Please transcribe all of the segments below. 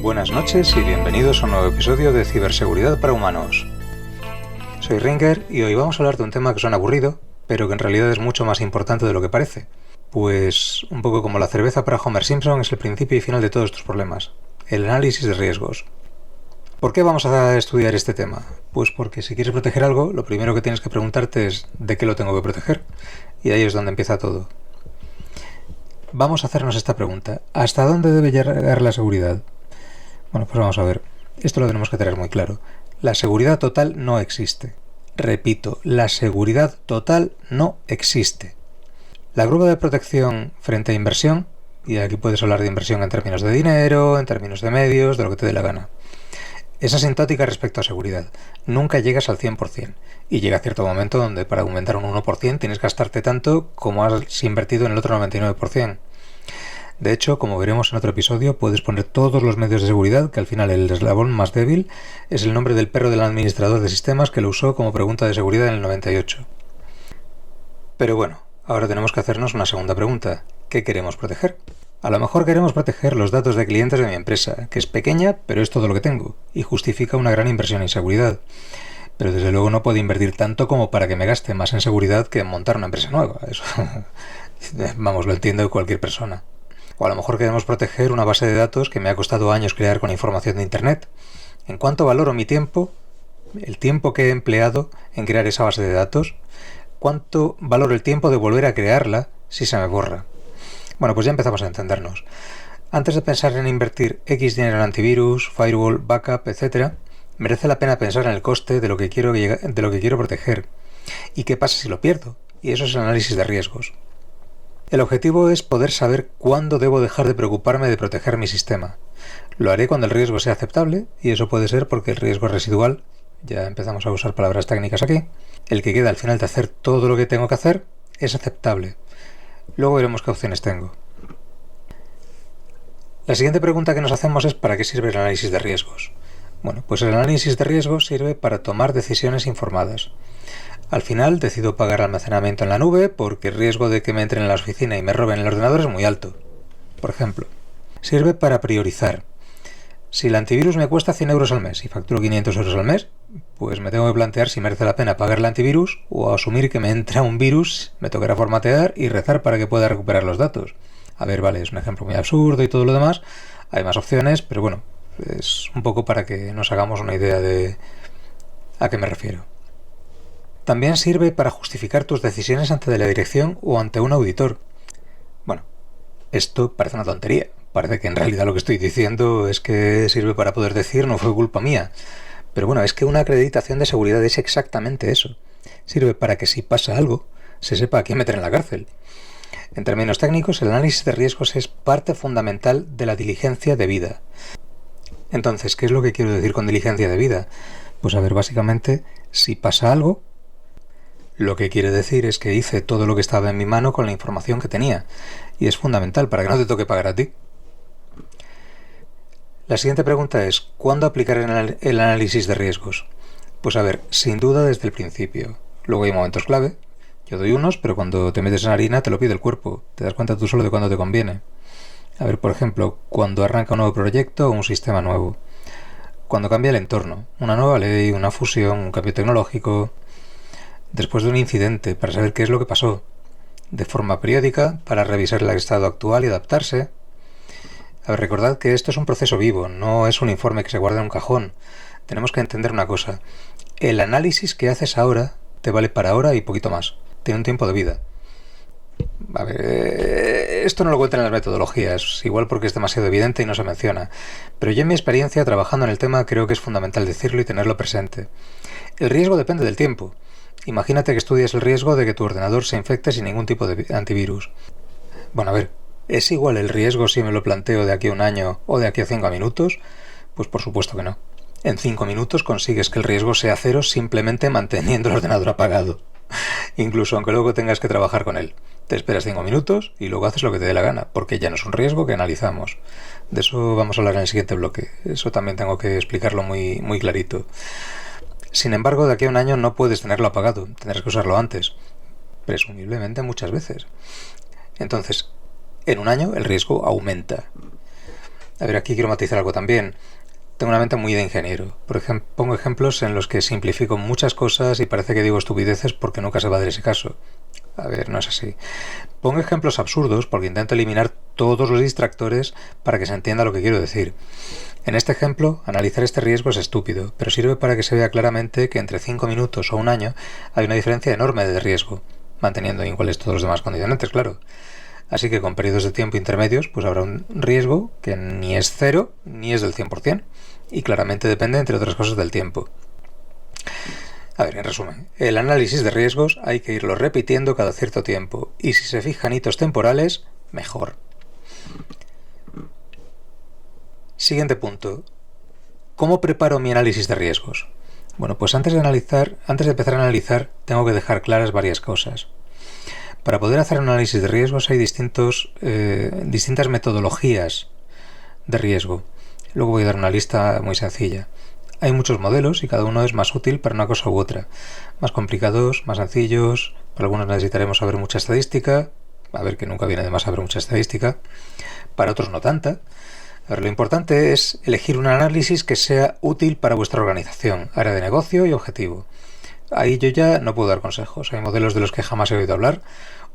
Buenas noches y bienvenidos a un nuevo episodio de Ciberseguridad para Humanos. Soy Ringer y hoy vamos a hablar de un tema que suena aburrido, pero que en realidad es mucho más importante de lo que parece. Pues un poco como la cerveza para Homer Simpson es el principio y final de todos estos problemas, el análisis de riesgos. ¿Por qué vamos a estudiar este tema? Pues porque si quieres proteger algo, lo primero que tienes que preguntarte es ¿de qué lo tengo que proteger? Y ahí es donde empieza todo. Vamos a hacernos esta pregunta. ¿Hasta dónde debe llegar la seguridad? Bueno, pues vamos a ver. Esto lo tenemos que tener muy claro. La seguridad total no existe. Repito, la seguridad total no existe. La curva de protección frente a inversión, y aquí puedes hablar de inversión en términos de dinero, en términos de medios, de lo que te dé la gana, es asintótica respecto a seguridad. Nunca llegas al 100%. Y llega cierto momento donde para aumentar un 1% tienes que gastarte tanto como has invertido en el otro 99%. De hecho, como veremos en otro episodio, puedes poner todos los medios de seguridad, que al final el eslabón más débil es el nombre del perro del administrador de sistemas que lo usó como pregunta de seguridad en el 98. Pero bueno, ahora tenemos que hacernos una segunda pregunta. ¿Qué queremos proteger? A lo mejor queremos proteger los datos de clientes de mi empresa, que es pequeña, pero es todo lo que tengo, y justifica una gran inversión en seguridad. Pero desde luego no puedo invertir tanto como para que me gaste más en seguridad que en montar una empresa nueva. Eso, vamos, lo entiende cualquier persona. O a lo mejor queremos proteger una base de datos que me ha costado años crear con información de Internet. ¿En cuánto valoro mi tiempo, el tiempo que he empleado en crear esa base de datos? ¿Cuánto valoro el tiempo de volver a crearla si se me borra? Bueno, pues ya empezamos a entendernos. Antes de pensar en invertir X dinero en antivirus, firewall, backup, etc., merece la pena pensar en el coste de lo que quiero proteger. ¿Y qué pasa si lo pierdo? Y eso es el análisis de riesgos. El objetivo es poder saber cuándo debo dejar de preocuparme de proteger mi sistema. Lo haré cuando el riesgo sea aceptable, y eso puede ser porque el riesgo residual, ya empezamos a usar palabras técnicas aquí, el que queda al final de hacer todo lo que tengo que hacer, es aceptable. Luego veremos qué opciones tengo. La siguiente pregunta que nos hacemos es ¿para qué sirve el análisis de riesgos? Bueno, pues el análisis de riesgos sirve para tomar decisiones informadas. Al final decido pagar almacenamiento en la nube porque el riesgo de que me entren en la oficina y me roben el ordenador es muy alto. Por ejemplo, sirve para priorizar. Si el antivirus me cuesta 100 euros al mes y facturo 500 euros al mes, pues me tengo que plantear si merece la pena pagar el antivirus o asumir que me entra un virus, me tocará formatear y rezar para que pueda recuperar los datos. A ver, vale, es un ejemplo muy absurdo y todo lo demás. Hay más opciones, pero bueno, es un poco para que nos hagamos una idea de a qué me refiero. También sirve para justificar tus decisiones ante la dirección o ante un auditor. Bueno, esto parece una tontería. Parece que en realidad lo que estoy diciendo es que sirve para poder decir no fue culpa mía. Pero bueno, es que una acreditación de seguridad es exactamente eso. Sirve para que si pasa algo, se sepa a quién meter en la cárcel. En términos técnicos, el análisis de riesgos es parte fundamental de la diligencia debida. Entonces, ¿qué es lo que quiero decir con diligencia debida? Pues a ver, básicamente, si pasa algo, lo que quiere decir es que hice todo lo que estaba en mi mano con la información que tenía, y es fundamental para que no te toque pagar a ti. La siguiente pregunta es, ¿cuándo aplicar el análisis de riesgos? Pues a ver, sin duda desde el principio. Luego hay momentos clave. Yo doy unos, pero cuando te metes en harina te lo pide el cuerpo. Te das cuenta tú solo de cuándo te conviene. A ver, por ejemplo, cuando arranca un nuevo proyecto o un sistema nuevo. Cuando cambia el entorno, una nueva ley, una fusión, un cambio tecnológico. Después de un incidente, para saber qué es lo que pasó. De forma periódica, para revisar el estado actual y adaptarse. A ver, recordad que esto es un proceso vivo, no es un informe que se guarda en un cajón. Tenemos que entender una cosa. El análisis que haces ahora te vale para ahora y poquito más. Tiene un tiempo de vida. A ver, esto no lo cuentan en las metodologías, igual porque es demasiado evidente y no se menciona. Pero yo en mi experiencia trabajando en el tema creo que es fundamental decirlo y tenerlo presente. El riesgo depende del tiempo. Imagínate que estudias el riesgo de que tu ordenador se infecte sin ningún tipo de antivirus. Bueno, a ver, ¿es igual el riesgo si me lo planteo de aquí a un año o de aquí a 5 minutos? Pues por supuesto que no. En 5 minutos consigues que el riesgo sea cero simplemente manteniendo el ordenador apagado. Incluso aunque luego tengas que trabajar con él. Te esperas 5 minutos y luego haces lo que te dé la gana, porque ya no es un riesgo que analizamos. De eso vamos a hablar en el siguiente bloque. Eso también tengo que explicarlo muy, muy clarito. Sin embargo, de aquí a un año no puedes tenerlo apagado, tendrás que usarlo antes, presumiblemente muchas veces. Entonces, en un año el riesgo aumenta. A ver, aquí quiero matizar algo también. Tengo una mente muy de ingeniero. Por ejemplo, pongo ejemplos en los que simplifico muchas cosas y parece que digo estupideces porque nunca se va a dar ese caso. A ver, no es así. Pongo ejemplos absurdos porque intento eliminar todos los distractores para que se entienda lo que quiero decir. En este ejemplo, analizar este riesgo es estúpido, pero sirve para que se vea claramente que entre 5 minutos o un año hay una diferencia enorme de riesgo, manteniendo iguales todos los demás condicionantes, claro. Así que con periodos de tiempo intermedios, pues habrá un riesgo que ni es cero ni es del 100%, y claramente depende, entre otras cosas, del tiempo. A ver, en resumen, el análisis de riesgos hay que irlo repitiendo cada cierto tiempo, y si se fijan hitos temporales, mejor. Siguiente punto. ¿Cómo preparo mi análisis de riesgos? Bueno, pues antes de empezar a analizar, tengo que dejar claras varias cosas. Para poder hacer un análisis de riesgos hay distintas metodologías de riesgo. Luego voy a dar una lista muy sencilla. Hay muchos modelos y cada uno es más útil para una cosa u otra. Más complicados, más sencillos. Para algunos necesitaremos saber mucha estadística. A ver, que nunca viene de más saber mucha estadística. Para otros no tanta. A ver, lo importante es elegir un análisis que sea útil para vuestra organización, área de negocio y objetivo. Ahí yo ya no puedo dar consejos. Hay modelos de los que jamás he oído hablar,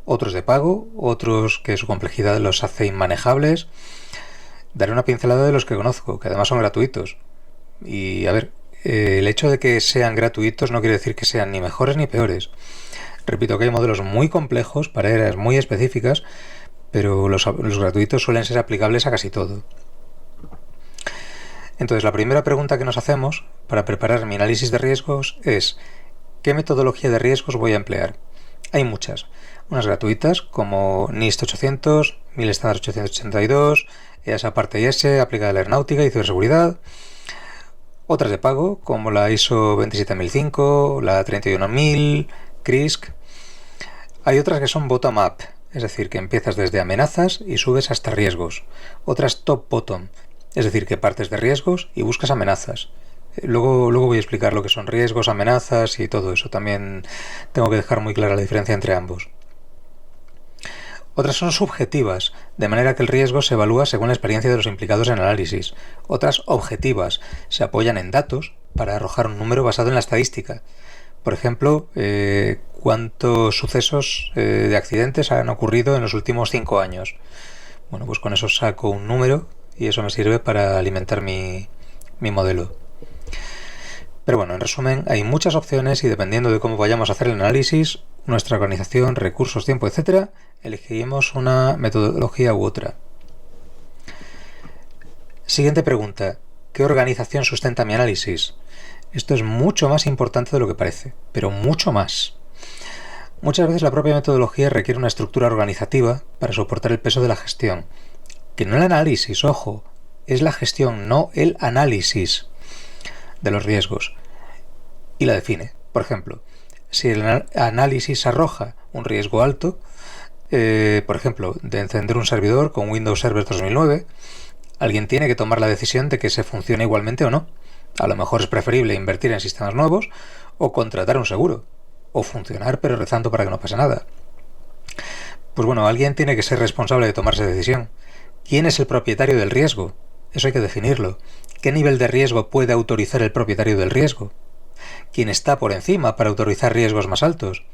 otros de pago, otros que su complejidad los hace inmanejables. Daré una pincelada de los que conozco, que además son gratuitos. Y a ver, el hecho de que sean gratuitos no quiere decir que sean ni mejores ni peores. Repito que hay modelos muy complejos para áreas muy específicas, pero los gratuitos suelen ser aplicables a casi todo. Entonces, la primera pregunta que nos hacemos para preparar mi análisis de riesgos es: ¿qué metodología de riesgos voy a emplear? Hay muchas. Unas gratuitas como NIST 800, 1000 Standard 882, EASA Parte IS, aplicada a la aeronáutica y ciberseguridad. Otras de pago como la ISO 27005, la 31000, CRISC. Hay otras que son bottom-up, es decir, que empiezas desde amenazas y subes hasta riesgos. Otras top-bottom, es decir, que partes de riesgos y buscas amenazas. Luego voy a explicar lo que son riesgos, amenazas y todo eso. También tengo que dejar muy clara la diferencia entre ambos. Otras son subjetivas, de manera que el riesgo se evalúa según la experiencia de los implicados en el análisis. Otras objetivas, se apoyan en datos para arrojar un número basado en la estadística. Por ejemplo, ¿cuántos sucesos de accidentes han ocurrido en los últimos 5 años? Bueno, pues con eso saco un número y eso me sirve para alimentar mi modelo. Pero bueno, en resumen, hay muchas opciones y dependiendo de cómo vayamos a hacer el análisis, nuestra organización, recursos, tiempo, etc., elegiremos una metodología u otra. Siguiente pregunta. ¿Qué organización sustenta mi análisis? Esto es mucho más importante de lo que parece, pero mucho más. Muchas veces la propia metodología requiere una estructura organizativa para soportar el peso de la gestión. Que no el análisis, ojo, es la gestión, no el análisis de los riesgos. Y la define. Por ejemplo, si el análisis arroja un riesgo alto, por ejemplo, de encender un servidor con Windows Server 2009, alguien tiene que tomar la decisión de que se funcione igualmente o no. A lo mejor es preferible invertir en sistemas nuevos o contratar un seguro, o funcionar pero rezando para que no pase nada. Pues bueno, alguien tiene que ser responsable de tomar esa decisión. ¿Quién es el propietario del riesgo? Eso hay que definirlo. ¿Qué nivel de riesgo puede autorizar el propietario del riesgo? ¿Quién está por encima para autorizar riesgos más altos?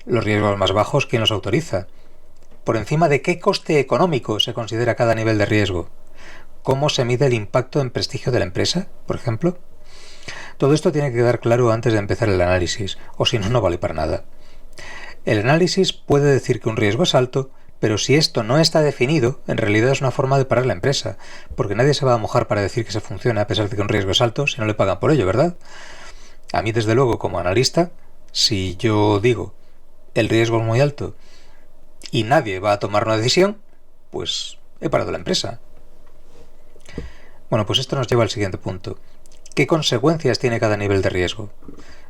Los riesgos más bajos, ¿quién los autoriza? ¿Por encima de qué coste económico se considera cada nivel de riesgo? ¿Cómo se mide el impacto en prestigio de la empresa, por ejemplo? Todo esto tiene que quedar claro antes de empezar el análisis, o si no, no vale para nada. El análisis puede decir que un riesgo es alto, pero si esto no está definido, en realidad es una forma de parar la empresa, porque nadie se va a mojar para decir que se funciona a pesar de que un riesgo es alto si no le pagan por ello, ¿verdad? A mí, desde luego, como analista, si yo digo el riesgo es muy alto y nadie va a tomar una decisión, pues he parado la empresa. Bueno, pues esto nos lleva al siguiente punto. ¿Qué consecuencias tiene cada nivel de riesgo?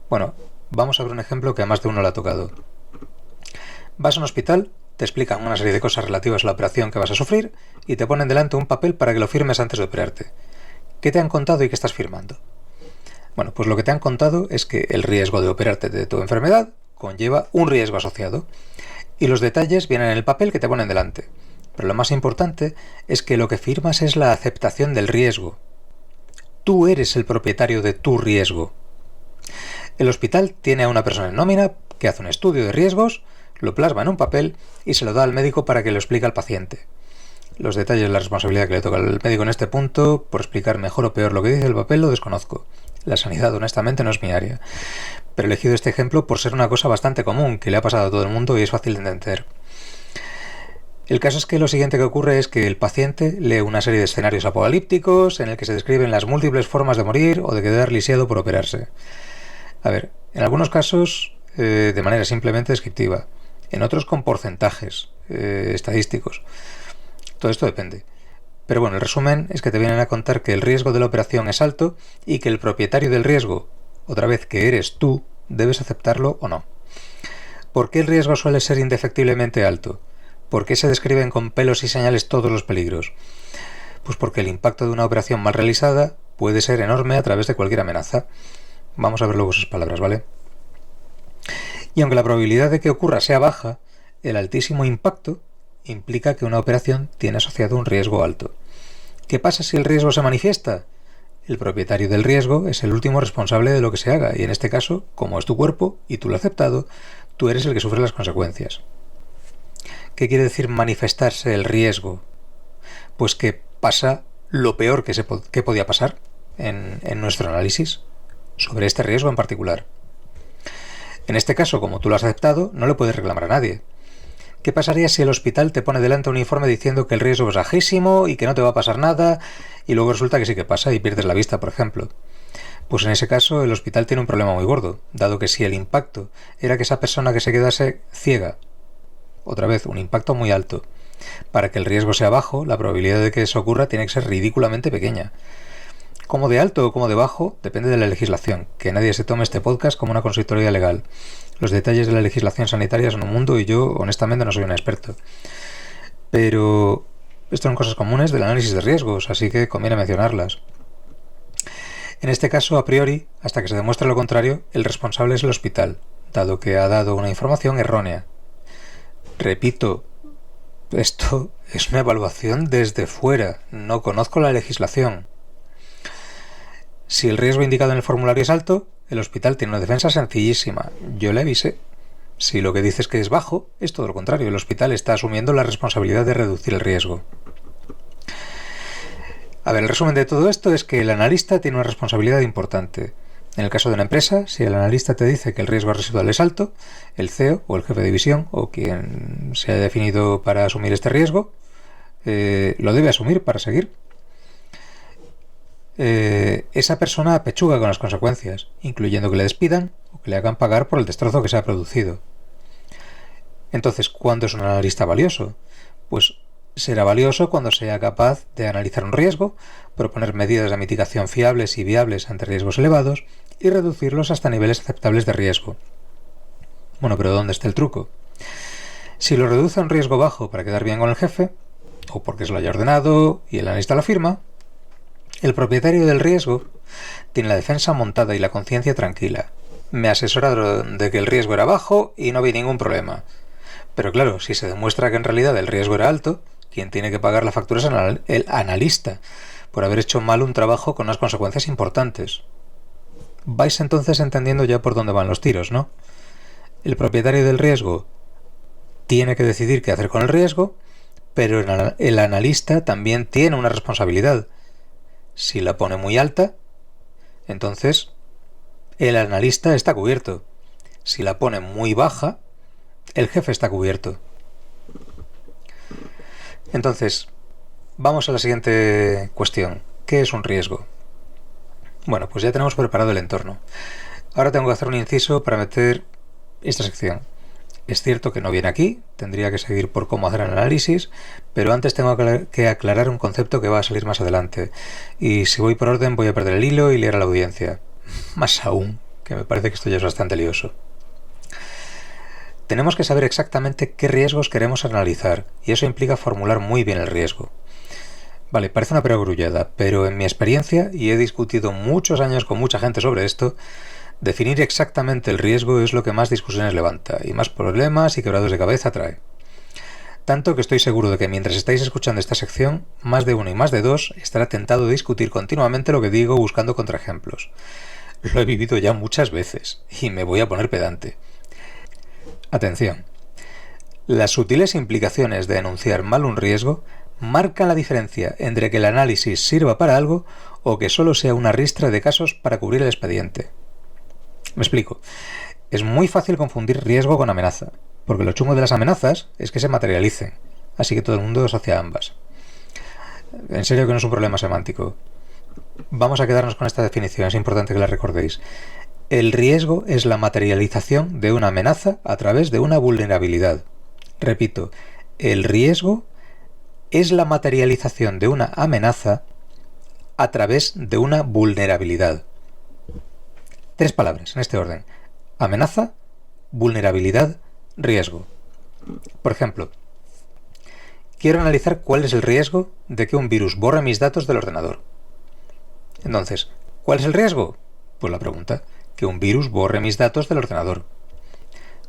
Bueno, vamos a ver un ejemplo que a más de uno le ha tocado. Vas a un hospital, te explican una serie de cosas relativas a la operación que vas a sufrir y te ponen delante un papel para que lo firmes antes de operarte. ¿Qué te han contado y qué estás firmando? Bueno, pues lo que te han contado es que el riesgo de operarte de tu enfermedad conlleva un riesgo asociado y los detalles vienen en el papel que te ponen delante. pero lo más importante es que lo que firmas es la aceptación del riesgo. Tú eres el propietario de tu riesgo. El hospital tiene a una persona en nómina que hace un estudio de riesgos, lo plasma en un papel y se lo da al médico para que lo explique al paciente. Los detalles de la responsabilidad que le toca al médico en este punto, por explicar mejor o peor lo que dice el papel, lo desconozco. La sanidad, honestamente, no es mi área. Pero he elegido este ejemplo por ser una cosa bastante común, que le ha pasado a todo el mundo y es fácil de entender. El caso es que lo siguiente que ocurre es que el paciente lee una serie de escenarios apocalípticos en el que se describen las múltiples formas de morir o de quedar lisiado por operarse. A ver, en algunos casos de manera simplemente descriptiva, en otros con porcentajes estadísticos. Todo esto depende. Pero bueno, el resumen es que te vienen a contar que el riesgo de la operación es alto y que el propietario del riesgo, otra vez que eres tú, debes aceptarlo o no. ¿Por qué el riesgo suele ser indefectiblemente alto? ¿Por qué se describen con pelos y señales todos los peligros? Pues porque el impacto de una operación mal realizada puede ser enorme a través de cualquier amenaza. Vamos a ver luego sus palabras, ¿vale? Y aunque la probabilidad de que ocurra sea baja, el altísimo impacto implica que una operación tiene asociado un riesgo alto. ¿Qué pasa si el riesgo se manifiesta? El propietario del riesgo es el último responsable de lo que se haga y en este caso, como es tu cuerpo y tú lo has aceptado, tú eres el que sufre las consecuencias. ¿Qué quiere decir manifestarse el riesgo? Pues que pasa lo peor que podía pasar en nuestro análisis sobre este riesgo en particular. En este caso, como tú lo has aceptado, no le puedes reclamar a nadie. ¿Qué pasaría si el hospital te pone delante un informe diciendo que el riesgo es bajísimo y que no te va a pasar nada y luego resulta que sí que pasa y pierdes la vista, por ejemplo? Pues en ese caso el hospital tiene un problema muy gordo, dado que si el impacto era que esa persona que se quedase ciega, otra vez un impacto muy alto, para que el riesgo sea bajo, la probabilidad de que eso ocurra tiene que ser ridículamente pequeña. Como de alto o como de bajo, depende de la legislación, que nadie se tome este podcast como una consultoría legal. Los detalles de la legislación sanitaria son un mundo y yo, honestamente, no soy un experto. Pero esto son cosas comunes del análisis de riesgos, así que conviene mencionarlas. En este caso, a priori, hasta que se demuestre lo contrario, el responsable es el hospital, dado que ha dado una información errónea. Repito, esto es una evaluación desde fuera, no conozco la legislación. Si el riesgo indicado en el formulario es alto, el hospital tiene una defensa sencillísima. Yo le avisé. Si lo que dices que es bajo, es todo lo contrario. El hospital está asumiendo la responsabilidad de reducir el riesgo. A ver, el resumen de todo esto es que el analista tiene una responsabilidad importante. En el caso de una empresa, si el analista te dice que el riesgo residual es alto, el CEO o el jefe de división o quien se haya definido para asumir este riesgo, lo debe asumir para seguir. Esa persona apechuga con las consecuencias, incluyendo que le despidan o que le hagan pagar por el destrozo que se ha producido. Entonces, ¿cuándo es un analista valioso? Pues será valioso cuando sea capaz de analizar un riesgo, proponer medidas de mitigación fiables y viables ante riesgos elevados y reducirlos hasta niveles aceptables de riesgo. Bueno, pero ¿dónde está el truco? Si lo reduce a un riesgo bajo para quedar bien con el jefe, o porque se lo haya ordenado y el analista lo firma, el propietario del riesgo tiene la defensa montada y la conciencia tranquila. Me asesoraron de que el riesgo era bajo y no vi ningún problema. Pero claro, si se demuestra que en realidad el riesgo era alto, quien tiene que pagar la factura es el analista, por haber hecho mal un trabajo con unas consecuencias importantes. Vais entonces entendiendo ya por dónde van los tiros, ¿no? El propietario del riesgo tiene que decidir qué hacer con el riesgo, pero el analista también tiene una responsabilidad. Si la pone muy alta, entonces el analista está cubierto. Si la pone muy baja, el jefe está cubierto. Entonces, vamos a la siguiente cuestión. ¿Qué es un riesgo? Bueno, pues ya tenemos preparado el entorno. Ahora tengo que hacer un inciso para meter esta sección. Es cierto que no viene aquí, tendría que seguir por cómo hacer el análisis, pero antes tengo que aclarar un concepto que va a salir más adelante. Y si voy por orden voy a perder el hilo y liar a la audiencia. Más aún, que me parece que esto ya es bastante lioso. Tenemos que saber exactamente qué riesgos queremos analizar, y eso implica formular muy bien el riesgo. Vale, parece una perogrullada, pero en mi experiencia, y he discutido muchos años con mucha gente sobre esto, definir exactamente el riesgo es lo que más discusiones levanta, y más problemas y quebrados de cabeza trae. Tanto que estoy seguro de que mientras estáis escuchando esta sección, más de uno y más de dos estará tentado de discutir continuamente lo que digo buscando contraejemplos. Lo he vivido ya muchas veces y me voy a poner pedante. Atención. Las sutiles implicaciones de enunciar mal un riesgo marcan la diferencia entre que el análisis sirva para algo o que solo sea una ristra de casos para cubrir el expediente. Me explico. Es muy fácil confundir riesgo con amenaza, porque lo chungo de las amenazas es que se materialicen, así que todo el mundo asocia ambas. En serio que no es un problema semántico. Vamos a quedarnos con esta definición, es importante que la recordéis. El riesgo es la materialización de una amenaza a través de una vulnerabilidad. Repito, el riesgo es la materialización de una amenaza a través de una vulnerabilidad. 3 palabras en este orden: amenaza, vulnerabilidad, riesgo. Por ejemplo, quiero analizar cuál es el riesgo de que un virus borre mis datos del ordenador. Entonces, ¿cuál es el riesgo? Pues la pregunta, que un virus borre mis datos del ordenador.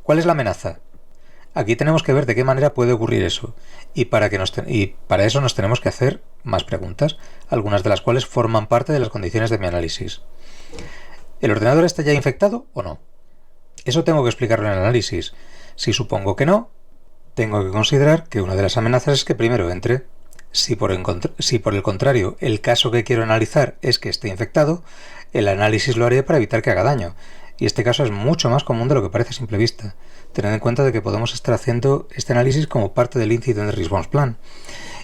¿Cuál es la amenaza? Aquí tenemos que ver de qué manera puede ocurrir eso, y para eso nos tenemos que hacer más preguntas, algunas de las cuales forman parte de las condiciones de mi análisis. ¿El ordenador está ya infectado o no? Eso tengo que explicarlo en el análisis. Si supongo que no, tengo que considerar que una de las amenazas es que primero entre. Si por el contrario el caso que quiero analizar es que esté infectado, el análisis lo haré para evitar que haga daño. Y este caso es mucho más común de lo que parece a simple vista. Tened en cuenta de que podemos estar haciendo este análisis como parte del Incident Response Plan.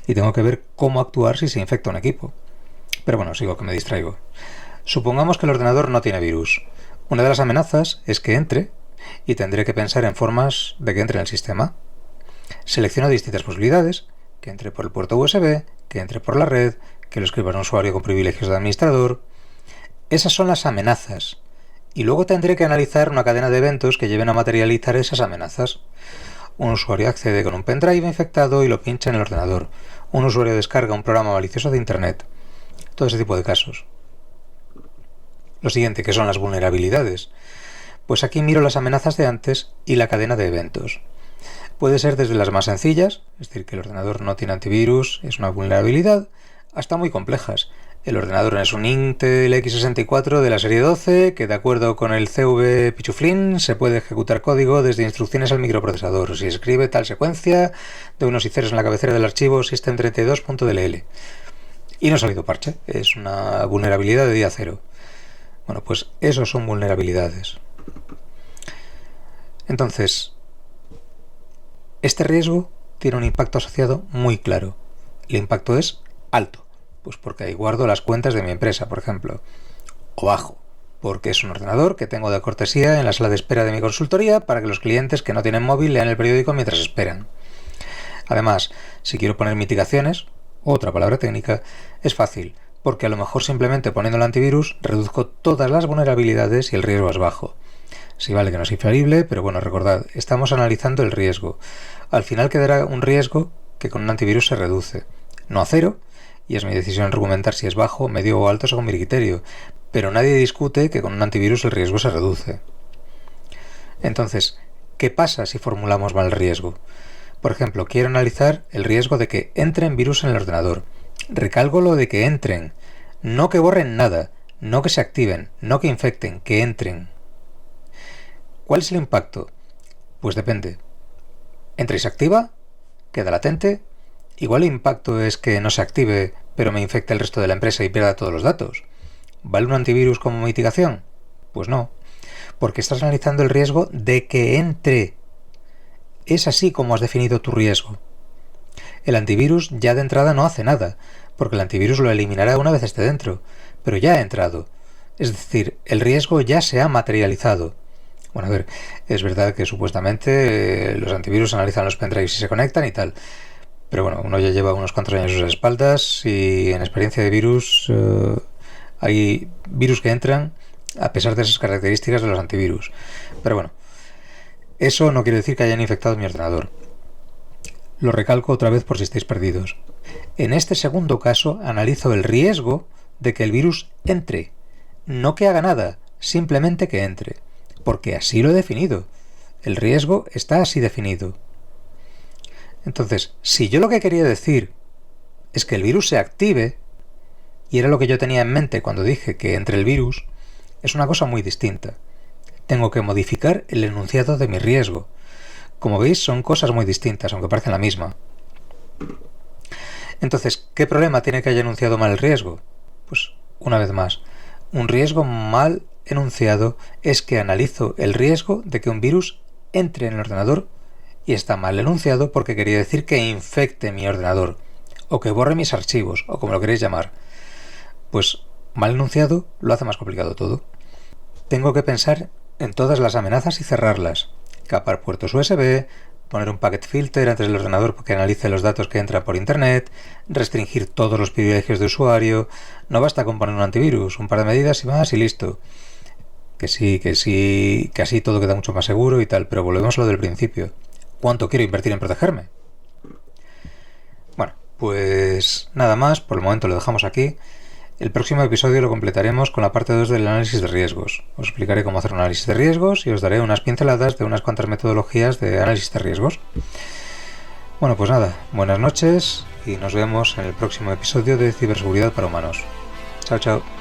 Y tengo que ver cómo actuar si se infecta un equipo. Pero bueno, sigo que me distraigo. Supongamos que el ordenador no tiene virus. Una de las amenazas es que entre, y tendré que pensar en formas de que entre en el sistema. Selecciono distintas posibilidades: que entre por el puerto USB, que entre por la red, que lo escriba un usuario con privilegios de administrador. Esas son las amenazas. Y luego tendré que analizar una cadena de eventos que lleven a materializar esas amenazas. Un usuario accede con un pendrive infectado y lo pincha en el ordenador. Un usuario descarga un programa malicioso de Internet. Todo ese tipo de casos. Lo siguiente, que son las vulnerabilidades. Pues aquí miro las amenazas de antes y la cadena de eventos. Puede ser desde las más sencillas, es decir, que el ordenador no tiene antivirus, es una vulnerabilidad, hasta muy complejas. El ordenador es un Intel x64 de la serie 12 que, de acuerdo con el CV Pichuflín, se puede ejecutar código desde instrucciones al microprocesador si escribe tal secuencia de unos y ceros en la cabecera del archivo system32.dll. Y no ha salido parche, es una vulnerabilidad de día cero. Bueno, pues esos son vulnerabilidades. Entonces, este riesgo tiene un impacto asociado muy claro. El impacto es alto, pues porque ahí guardo las cuentas de mi empresa, por ejemplo. O bajo, porque es un ordenador que tengo de cortesía en la sala de espera de mi consultoría para que los clientes que no tienen móvil lean el periódico mientras esperan. Además, si quiero poner mitigaciones, otra palabra técnica, es fácil, porque a lo mejor simplemente poniendo el antivirus reduzco todas las vulnerabilidades y el riesgo es bajo. Sí, vale que no es infalible, pero bueno, recordad, estamos analizando el riesgo. Al final quedará un riesgo que con un antivirus se reduce. No a cero, y es mi decisión argumentar si es bajo, medio o alto según mi criterio, pero nadie discute que con un antivirus el riesgo se reduce. Entonces, ¿qué pasa si formulamos mal el riesgo? Por ejemplo, quiero analizar el riesgo de que entren virus en el ordenador. Recalco lo de que entren, no que borren nada, no que se activen, no que infecten, que entren. ¿Cuál es el impacto? Pues depende. ¿Entra y se activa? ¿Queda latente? Igual el impacto es que no se active, pero me infecte el resto de la empresa y pierda todos los datos. ¿Vale un antivirus como mitigación? Pues no, porque estás analizando el riesgo de que entre. Es así como has definido tu riesgo. El antivirus ya de entrada no hace nada, porque el antivirus lo eliminará una vez esté dentro, pero ya ha entrado. Es decir, el riesgo ya se ha materializado. Bueno, a ver, es verdad que supuestamente los antivirus analizan los pendrives y se conectan y tal, pero bueno, uno ya lleva unos cuantos años a sus espaldas y en experiencia de virus hay virus que entran a pesar de esas características de los antivirus. Pero bueno, eso no quiere decir que hayan infectado mi ordenador. Lo recalco otra vez por si estáis perdidos. En este segundo caso analizo el riesgo de que el virus entre, no que haga nada, simplemente que entre, porque así lo he definido. El riesgo está así definido. Entonces, si yo lo que quería decir es que el virus se active, y era lo que yo tenía en mente cuando dije que entre el virus, es una cosa muy distinta. Tengo que modificar el enunciado de mi riesgo. Como veis, son cosas muy distintas, aunque parecen la misma. Entonces, ¿qué problema tiene que haya enunciado mal el riesgo? Pues, una vez más, un riesgo mal enunciado es que analizo el riesgo de que un virus entre en el ordenador y está mal enunciado porque quería decir que infecte mi ordenador, o que borre mis archivos, o como lo queréis llamar. Pues mal enunciado lo hace más complicado todo. Tengo que pensar en todas las amenazas y cerrarlas. Capar puertos USB, poner un packet filter antes del ordenador que analice los datos que entran por internet, restringir todos los privilegios de usuario. No basta con poner un antivirus, un par de medidas y más y listo. Que sí, que así todo queda mucho más seguro y tal, pero volvemos a lo del principio. ¿Cuánto quiero invertir en protegerme? Bueno, pues nada más, por el momento lo dejamos aquí. El próximo episodio lo completaremos con la parte 2 del análisis de riesgos. Os explicaré cómo hacer un análisis de riesgos y os daré unas pinceladas de unas cuantas metodologías de análisis de riesgos. Bueno, pues nada, buenas noches y nos vemos en el próximo episodio de Ciberseguridad para Humanos. Chao, chao.